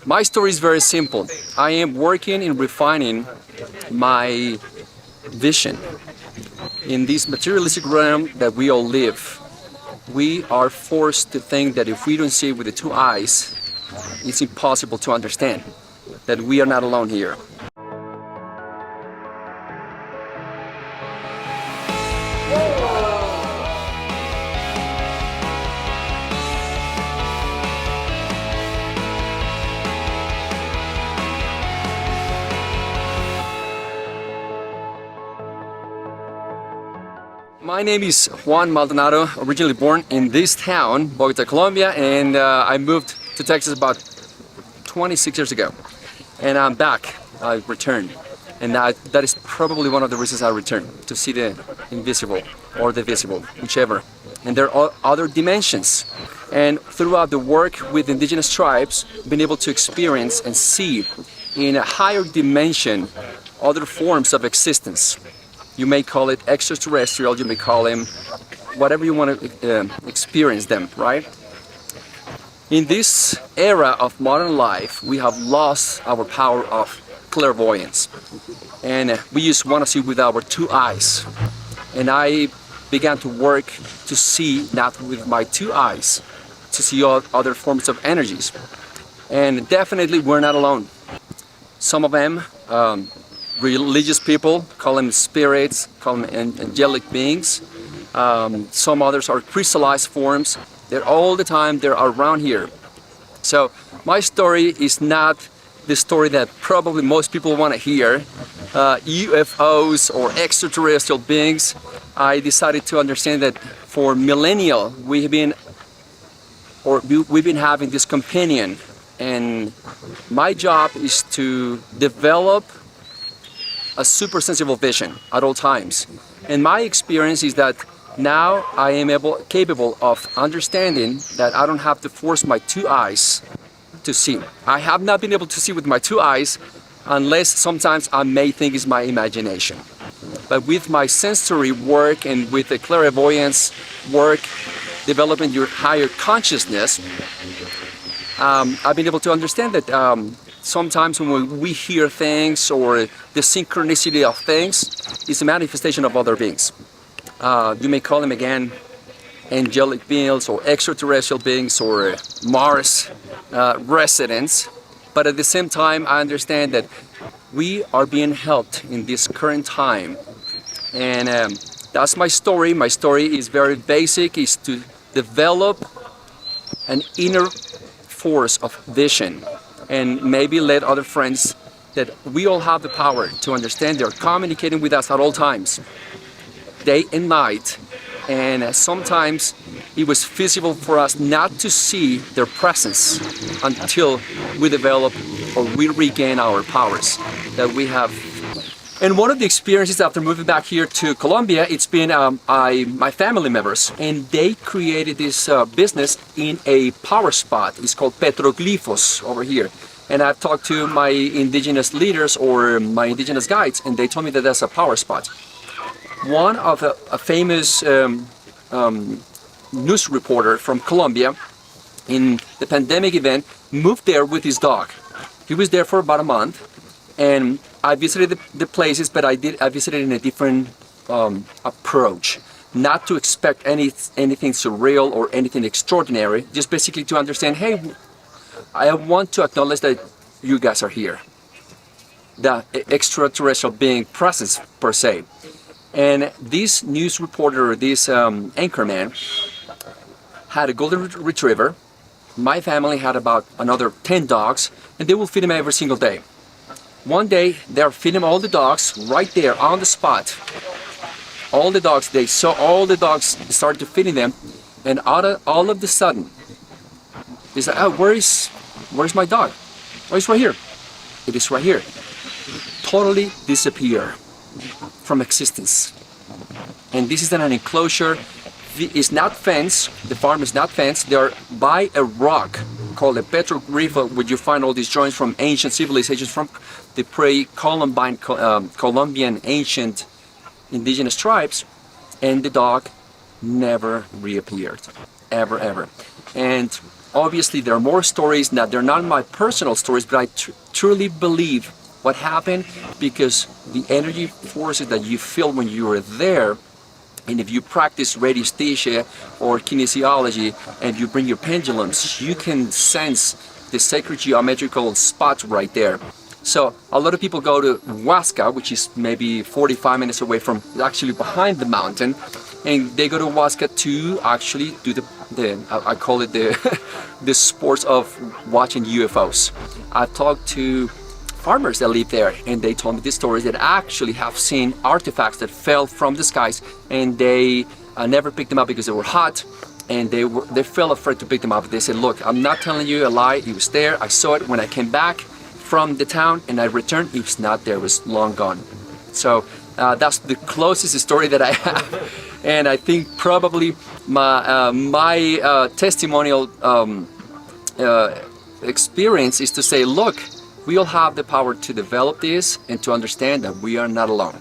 My story is very simple. I am working in refining my vision. In this materialistic realm that we all live, we are forced to think that if we don't see it with the two eyes, it's impossible to understand that we are not alone here. My name is Juan Maldonado, originally born in this town, Bogota, Colombia, and I moved to Texas about 26 years ago. And I'm back, I returned. And that is probably one of the reasons I returned, to see the invisible or the visible, whichever. And there are other dimensions. And throughout the work with indigenous tribes, been able to experience and see in a higher dimension other forms of existence. You may call it extraterrestrial, you may call them whatever you want to experience them, right? In this era of modern life, we have lost our power of clairvoyance. And we just want to see with our two eyes. And I began to work to see, not with my two eyes, to see all other forms of energies. And definitely we're not alone. Some of them, religious people call them spirits, call them angelic beings. Some others are crystallized forms. They're all the time, they're around here. So my story is not the story that probably most people want to hear. UFOs or extraterrestrial beings. I decided to understand that for millennia we've been having this companion, and my job is to develop a super sensible vision at all times. And my experience is that now I am capable of understanding that I don't have to force my two eyes to see. I have not been able to see with my two eyes unless sometimes I may think it's my imagination. But with my sensory work and with the clairvoyance work, developing your higher consciousness, I've been able to understand that sometimes when we hear things or the synchronicity of things is a manifestation of other beings. You may call them again angelic beings or extraterrestrial beings or Mars residents, but at the same time I understand that we are being helped in this current time. And that's my story. My story is very basic, is to develop an inner force of vision and maybe let other friends that we all have the power to understand. They're communicating with us at all times, day and night, and sometimes it was feasible for us not to see their presence until we develop or we regain our powers that we have. And one of the experiences after moving back here to Colombia, it's been my family members, and they created this business in a power spot. It's called petroglifos over here. And I've talked to my indigenous leaders or my indigenous guides, and they told me that that's a power spot. One of a famous news reporter from Colombia in the pandemic event moved there with his dog. He was there for about a month, and I visited the places, but I visited in a different approach. Not to expect anything surreal or anything extraordinary, just basically to understand, hey, I want to acknowledge that you guys are here. The extraterrestrial being presence per se. And this news reporter, this anchorman, had a golden retriever. My family had about another 10 dogs, and they will feed him every single day. One day, they're feeding all the dogs right there on the spot. All the dogs, they saw all the dogs started to feeding them, and all of the sudden, they said, oh, where's my dog? Oh, it's right here. It is right here. Totally disappear from existence. And this is an enclosure. It's not fenced. The farm is not fenced. They are by a rock called a petroglyph, where you find all these joints from ancient civilizations, from the pre-Columbian Colombian ancient indigenous tribes, and the dog never reappeared, ever. And obviously there are more stories. Now, they're not my personal stories, but I truly believe what happened, because the energy forces that you feel when you were there, and if you practice radiesthesia or kinesiology and you bring your pendulums, you can sense the sacred geometrical spots right there. So a lot of people go to Huasca, which is maybe 45 minutes away from, actually behind the mountain, and they go to Huasca to actually do the I call it the the sports of watching UFOs. I've talked to farmers that live there, and they told me these stories that actually have seen artifacts that fell from the skies, and they never picked them up because they were hot, and they felt afraid to pick them up. They said, look, I'm not telling you a lie, it was there, I saw it when I came back from the town, and I returned, it was not there, it was long gone. So that's the closest story that I have, and I think probably my testimonial experience is to say, look, we all have the power to develop this and to understand that we are not alone.